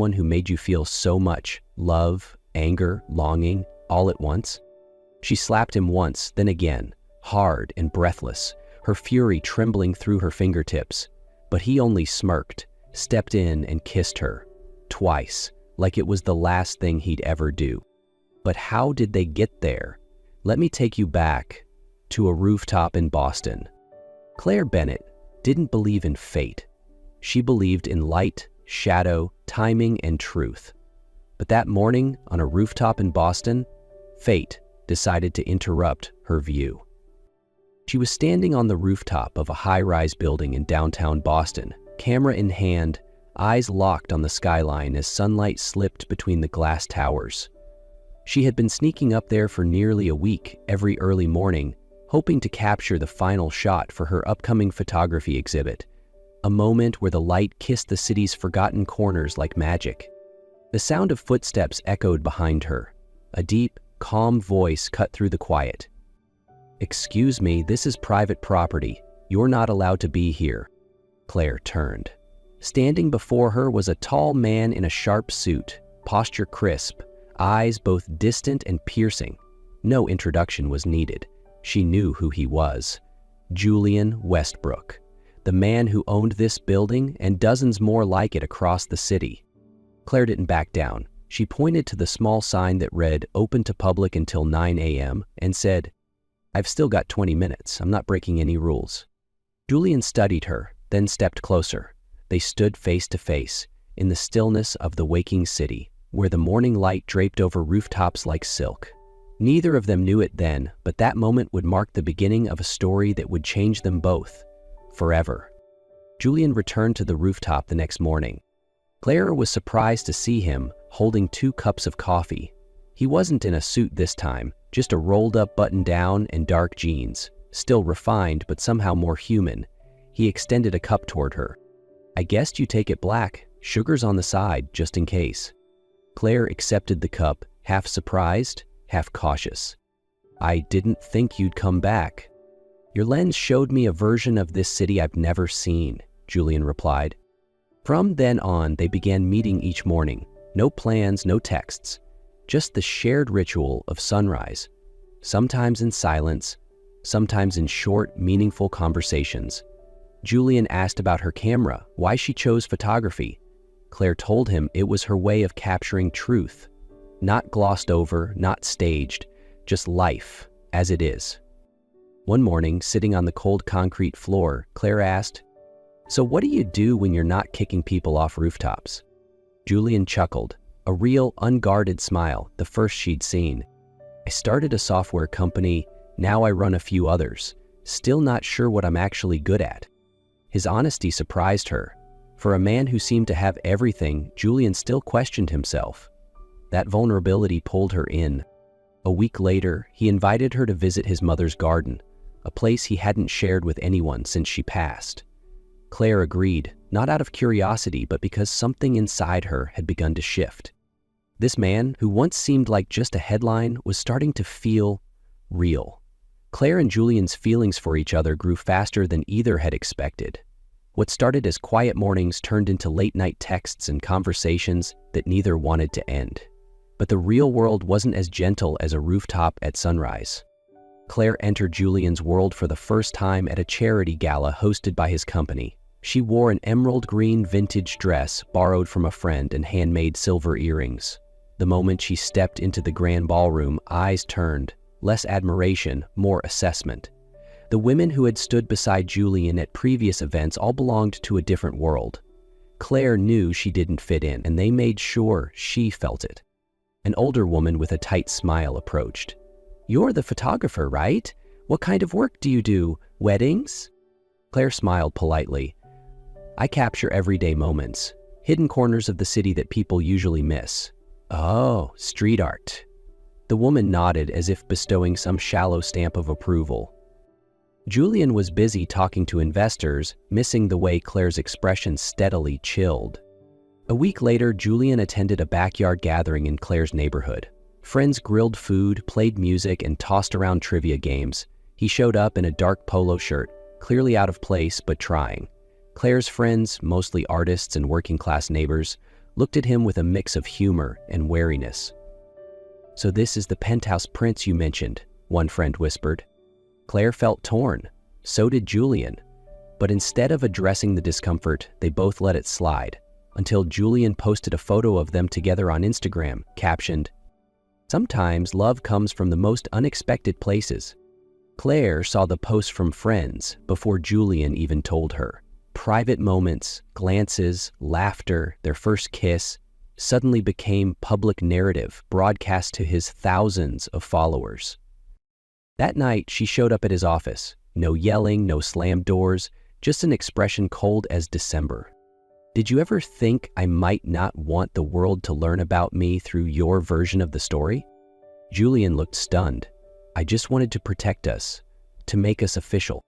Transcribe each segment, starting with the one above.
someone who made you feel so much love, anger, longing, all at once? She slapped him once, then again, hard and breathless, her fury trembling through her fingertips. But he only smirked, stepped in and kissed her. Twice, like it was the last thing he'd ever do. But how did they get there? Let me take you back to a rooftop in Boston. Claire Bennett didn't believe in fate. She believed in light, shadow, timing, and truth. But that morning on a rooftop in Boston, fate decided to interrupt her view. She was standing on the rooftop of a high-rise building in downtown Boston, camera in hand, eyes locked on the skyline as sunlight slipped between the glass towers. She had been sneaking up there for nearly a week every early morning, hoping to capture the final shot for her upcoming photography exhibit, a moment where the light kissed the city's forgotten corners like magic. The sound of footsteps echoed behind her. A deep, calm voice cut through the quiet. "Excuse me, this is private property. You're not allowed to be here." Claire turned. Standing before her was a tall man in a sharp suit, posture crisp, eyes both distant and piercing. No introduction was needed. She knew who he was. Julian Westbrook, the man who owned this building and dozens more like it across the city. Claire didn't back down. She pointed to the small sign that read, "Open to public until 9 a.m., and said, "I've still got 20 minutes. I'm not breaking any rules." Julian studied her, then stepped closer. They stood face to face, in the stillness of the waking city, where the morning light draped over rooftops like silk. Neither of them knew it then, but that moment would mark the beginning of a story that would change them both, forever. Julian returned to the rooftop the next morning. Claire was surprised to see him holding 2 cups of coffee. He wasn't in a suit this time, just a rolled-up button-down and dark jeans, still refined but somehow more human. He extended a cup toward her. "I guessed you take it black, sugar's on the side, just in case." Claire accepted the cup, half surprised, half cautious. "I didn't think you'd come back." "Your lens showed me a version of this city I've never seen," Julian replied. From then on, they began meeting each morning. No plans, no texts. Just the shared ritual of sunrise. Sometimes in silence, sometimes in short, meaningful conversations. Julian asked about her camera, why she chose photography. Claire told him it was her way of capturing truth. Not glossed over, not staged, just life, as it is. One morning, sitting on the cold concrete floor, Claire asked, "So what do you do when you're not kicking people off rooftops?" Julian chuckled, a real, unguarded smile, the first she'd seen. "I started a software company, now I run a few others, still not sure what I'm actually good at." His honesty surprised her. For a man who seemed to have everything, Julian still questioned himself. That vulnerability pulled her in. A week later, he invited her to visit his mother's garden, a place he hadn't shared with anyone since she passed. Claire agreed, not out of curiosity, but because something inside her had begun to shift. This man, who once seemed like just a headline, was starting to feel real. Claire and Julian's feelings for each other grew faster than either had expected. What started as quiet mornings turned into late-night texts and conversations that neither wanted to end. But the real world wasn't as gentle as a rooftop at sunrise. Claire entered Julian's world for the first time at a charity gala hosted by his company. She wore an emerald green vintage dress borrowed from a friend and handmade silver earrings. The moment she stepped into the grand ballroom, eyes turned, less admiration, more assessment. The women who had stood beside Julian at previous events all belonged to a different world. Claire knew she didn't fit in, and they made sure she felt it. An older woman with a tight smile approached. "You're the photographer, right? What kind of work do you do? Weddings?" Claire smiled politely. "I capture everyday moments, hidden corners of the city that people usually miss." "Oh, street art." The woman nodded as if bestowing some shallow stamp of approval. Julian was busy talking to investors, missing the way Claire's expression steadily chilled. A week later, Julian attended a backyard gathering in Claire's neighborhood. Friends grilled food, played music, and tossed around trivia games. He showed up in a dark polo shirt, clearly out of place but trying. Claire's friends, mostly artists and working-class neighbors, looked at him with a mix of humor and wariness. "So this is the penthouse prince you mentioned," one friend whispered. Claire felt torn. So did Julian. But instead of addressing the discomfort, they both let it slide, until Julian posted a photo of them together on Instagram, captioned, "Sometimes love comes from the most unexpected places." Claire saw the post from friends before Julian even told her. Private moments, glances, laughter, their first kiss, suddenly became public narrative broadcast to his thousands of followers. That night, she showed up at his office. No yelling, no slammed doors, just an expression cold as December. "Did you ever think I might not want the world to learn about me through your version of the story?" Julian looked stunned. "I just wanted to protect us, to make us official."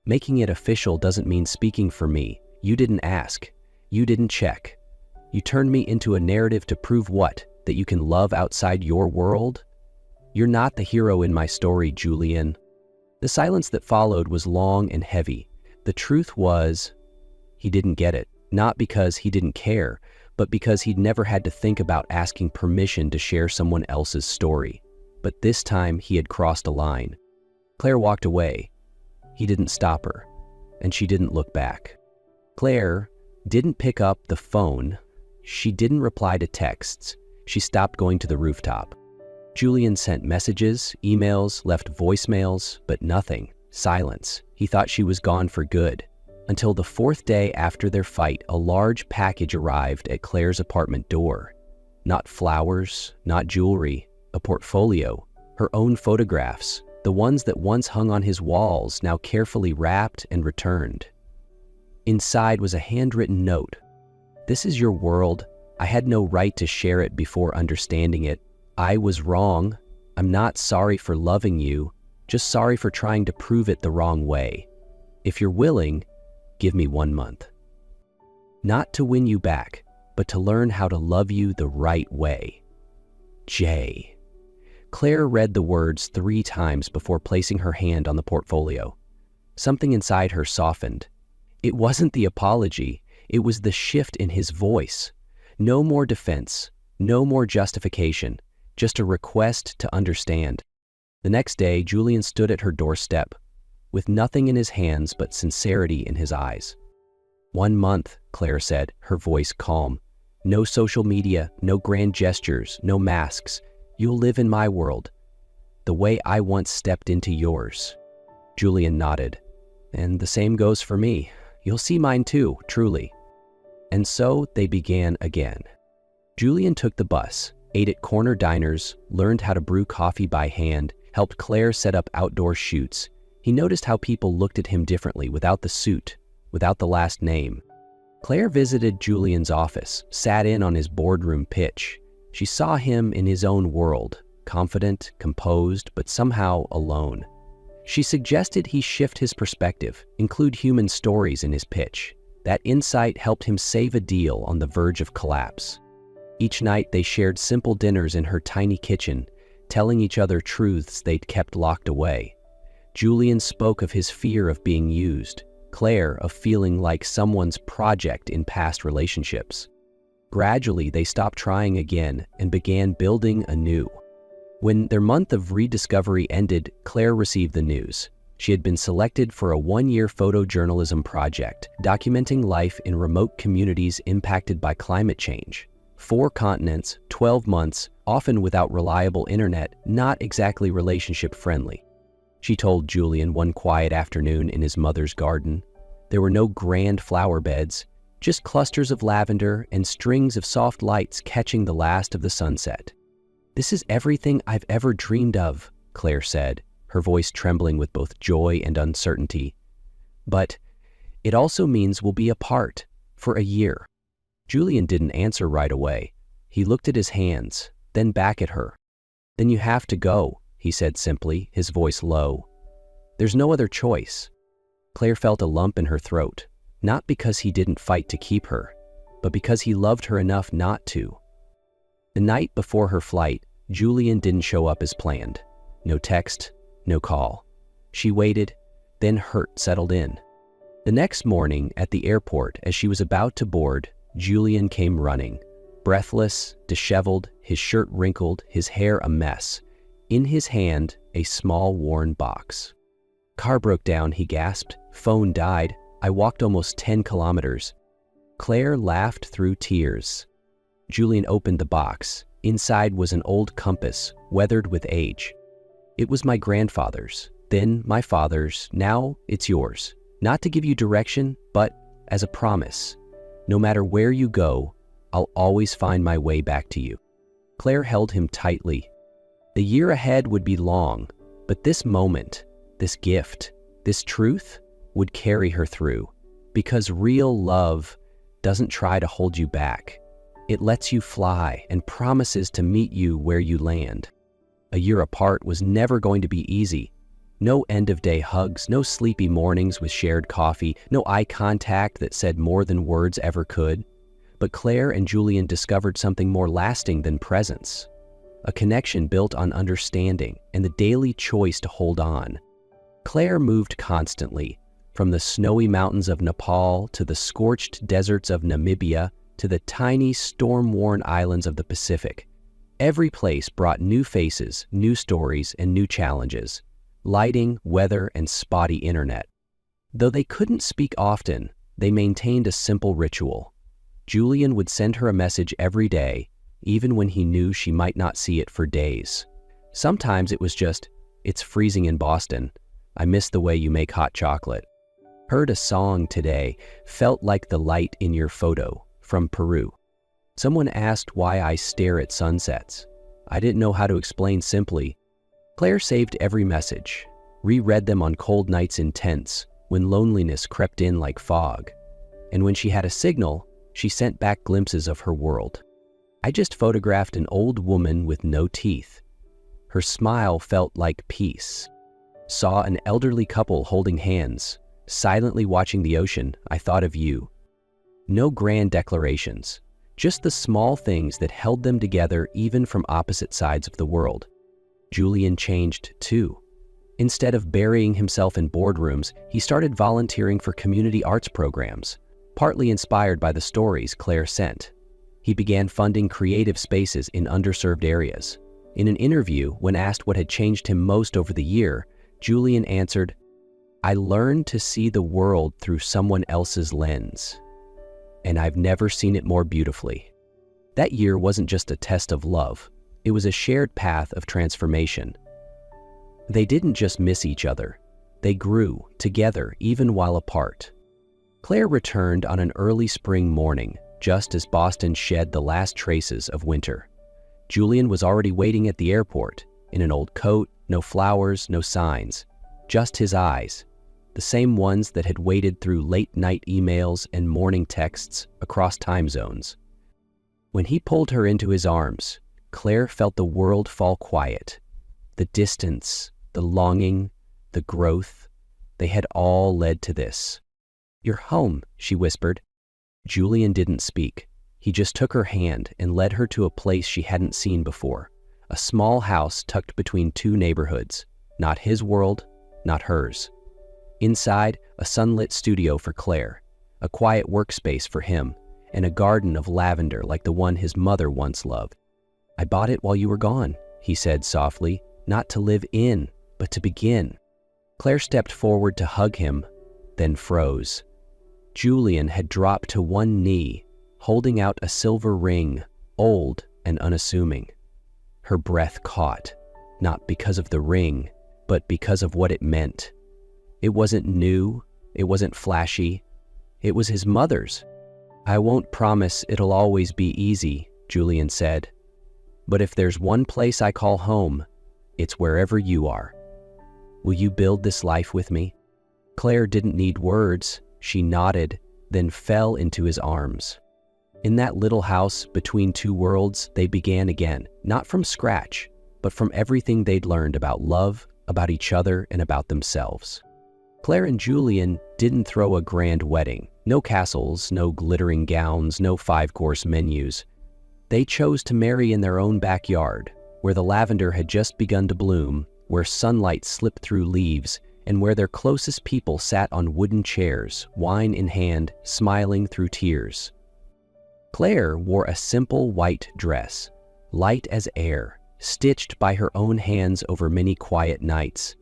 "Making it official doesn't mean speaking for me. You didn't ask. You didn't check. You turned me into a narrative to prove what? That you can love outside your world? You're not the hero in my story, Julian." The silence that followed was long and heavy. The truth was, he didn't get it. Not because he didn't care, but because he'd never had to think about asking permission to share someone else's story. But this time he had crossed a line. Claire walked away. He didn't stop her, and she didn't look back. Claire didn't pick up the phone. She didn't reply to texts. She stopped going to the rooftop. Julian sent messages, emails, left voicemails, but nothing. Silence. He thought she was gone for good. Until the fourth day after their fight, a large package arrived at Claire's apartment door. Not flowers, not jewelry, a portfolio, her own photographs, the ones that once hung on his walls, now carefully wrapped and returned. Inside was a handwritten note. "This is your world. I had no right to share it before understanding it. I was wrong. I'm not sorry for loving you, just sorry for trying to prove it the wrong way. If you're willing, give me 1 month. Not to win you back, but to learn how to love you the right way. Jay." Claire read the words 3 times before placing her hand on the portfolio. Something inside her softened. It wasn't the apology, it was the shift in his voice. No more defense, no more justification, just a request to understand. The next day, Julian stood at her doorstep, with nothing in his hands but sincerity in his eyes. 1 month, Claire said, her voice calm. No social media, no grand gestures, no masks. You'll live in my world, the way I once stepped into yours. Julian nodded. And the same goes for me. You'll see mine too, truly. And so they began again. Julian took the bus, ate at corner diners, learned how to brew coffee by hand, helped Claire set up outdoor shoots. He noticed how people looked at him differently without the suit, without the last name. Claire visited Julian's office, sat in on his boardroom pitch. She saw him in his own world, confident, composed, but somehow alone. She suggested he shift his perspective, include human stories in his pitch. That insight helped him save a deal on the verge of collapse. Each night they shared simple dinners in her tiny kitchen, telling each other truths they'd kept locked away. Julian spoke of his fear of being used, Claire of feeling like someone's project in past relationships. Gradually, they stopped trying again and began building anew. When their month of rediscovery ended, Claire received the news. She had been selected for a 1-year photojournalism project, documenting life in remote communities impacted by climate change. 4 continents, 12 months, often without reliable internet, not exactly relationship-friendly. She told Julian one quiet afternoon in his mother's garden. There were no grand flower beds, just clusters of lavender and strings of soft lights catching the last of the sunset. "This is everything I've ever dreamed of," Claire said, her voice trembling with both joy and uncertainty. "But it also means we'll be apart for a year." Julian didn't answer right away. He looked at his hands, then back at her. "Then you have to go," he said simply, his voice low. "There's no other choice." Claire felt a lump in her throat. Not because he didn't fight to keep her, but because he loved her enough not to. The night before her flight, Julian didn't show up as planned. No text, no call. She waited, then hurt settled in. The next morning at the airport, as she was about to board, Julian came running. breathless, disheveled, his shirt wrinkled, his hair a mess. In his hand, a small worn box. "Car broke down," he gasped. "Phone died. I walked almost 10 kilometers. Claire laughed through tears. Julian opened the box. Inside was an old compass, weathered with age. "It was my grandfather's, then my father's, now it's yours. Not to give you direction, but as a promise. No matter where you go, I'll always find my way back to you." Claire held him tightly. The year ahead would be long, but this moment, this gift, this truth would carry her through. Because real love doesn't try to hold you back. It lets you fly and promises to meet you where you land. A year apart was never going to be easy. No end-of-day hugs, no sleepy mornings with shared coffee, no eye contact that said more than words ever could. But Claire and Julian discovered something more lasting than presence. A connection built on understanding and the daily choice to hold on. Claire moved constantly, from the snowy mountains of Nepal to the scorched deserts of Namibia to the tiny storm-worn islands of the Pacific. Every place brought new faces, new stories, and new challenges. Lighting, weather, and spotty internet. Though they couldn't speak often, they maintained a simple ritual. Julian would send her a message every day, even when he knew she might not see it for days. Sometimes it was just, "It's freezing in Boston. I miss the way you make hot chocolate. Heard a song today, felt like the light in your photo, from Peru. Someone asked why I stare at sunsets. I didn't know how to explain simply." Claire saved every message, reread them on cold nights in tents, when loneliness crept in like fog. And when she had a signal, she sent back glimpses of her world. "I just photographed an old woman with no teeth. Her smile felt like peace. Saw an elderly couple holding hands, silently watching the ocean. I thought of you." No grand declarations, just the small things that held them together even from opposite sides of the world. Julian changed too. Instead of burying himself in boardrooms, he started volunteering for community arts programs, partly inspired by the stories Claire sent. He began funding creative spaces in underserved areas. In an interview, when asked what had changed him most over the year, Julian answered, "I learned to see the world through someone else's lens. And I've never seen it more beautifully." That year wasn't just a test of love. It was a shared path of transformation. They didn't just miss each other. They grew together even while apart. Claire returned on an early spring morning, just as Boston shed the last traces of winter. Julian was already waiting at the airport, in an old coat, no flowers, no signs, just his eyes, the same ones that had waited through late-night emails and morning texts across time zones. When he pulled her into his arms, Claire felt the world fall quiet. The distance, the longing, the growth, they had all led to this. "You're home," she whispered. Julian didn't speak. He just took her hand and led her to a place she hadn't seen before. A small house tucked between two neighborhoods. Not his world, not hers. Inside, a sunlit studio for Claire, a quiet workspace for him, and a garden of lavender like the one his mother once loved. "I bought it while you were gone," he said softly, "not to live in, but to begin." Claire stepped forward to hug him, then froze. Julian had dropped to one knee, holding out a silver ring, old and unassuming. Her breath caught, not because of the ring, but because of what it meant. It wasn't new, it wasn't flashy, it was his mother's. "I won't promise it'll always be easy," Julian said. "But if there's one place I call home, it's wherever you are. Will you build this life with me?" Claire didn't need words. She nodded, then fell into his arms. In that little house between two worlds, they began again, not from scratch, but from everything they'd learned about love, about each other, and about themselves. Claire and Julian didn't throw a grand wedding. No castles, no glittering gowns, no five-course menus. They chose to marry in their own backyard, where the lavender had just begun to bloom, where sunlight slipped through leaves, and where their closest people sat on wooden chairs, wine in hand, smiling through tears. Claire wore a simple white dress, light as air, stitched by her own hands over many quiet nights.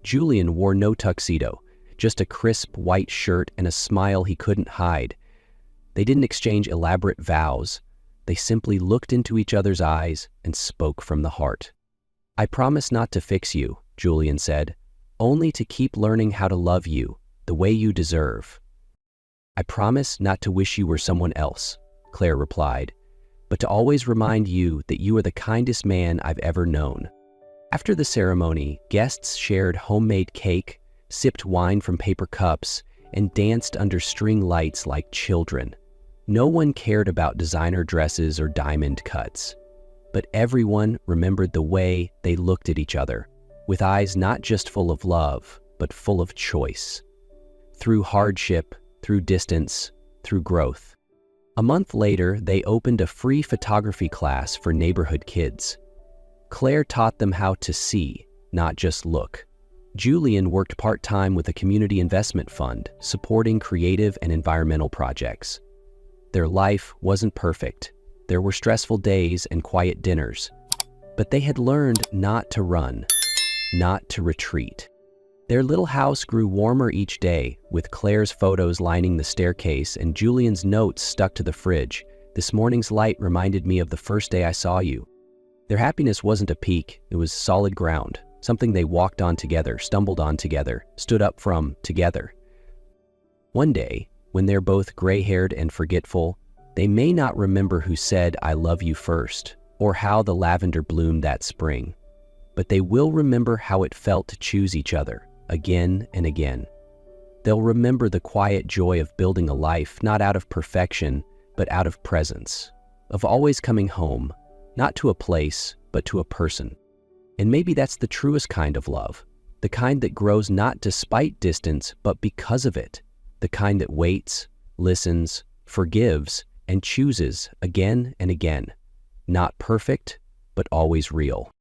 Julian wore no tuxedo, just a crisp white shirt and a smile he couldn't hide. They didn't exchange elaborate vows. They simply looked into each other's eyes and spoke from the heart. "I promise not to fix you," Julian said, "only to keep learning how to love you the way you deserve." "I promise not to wish you were someone else," Claire replied, "but to always remind you that you are the kindest man I've ever known." After the ceremony, guests shared homemade cake, sipped wine from paper cups, and danced under string lights like children. No one cared about designer dresses or diamond cuts, but everyone remembered the way they looked at each other, with eyes not just full of love, but full of choice. Through hardship, through distance, through growth. A month later, they opened a free photography class for neighborhood kids. Claire taught them how to see, not just look. Julian worked part-time with a community investment fund, supporting creative and environmental projects. Their life wasn't perfect. There were stressful days and quiet dinners. But they had learned not to run, not to retreat. Their little house grew warmer each day, with Claire's photos lining the staircase and Julian's notes stuck to the fridge. "This morning's light reminded me of the first day I saw you." Their happiness wasn't a peak, it was solid ground, something they walked on together, stumbled on together, stood up from together. One day, when they're both gray-haired and forgetful, they may not remember who said "I love you" first, or how the lavender bloomed that spring, but they will remember how it felt to choose each other, again and again. They'll remember the quiet joy of building a life not out of perfection, but out of presence, of always coming home, not to a place, but to a person. And maybe that's the truest kind of love, the kind that grows not despite distance, but because of it, the kind that waits, listens, forgives, and chooses again and again. Not perfect, but always real.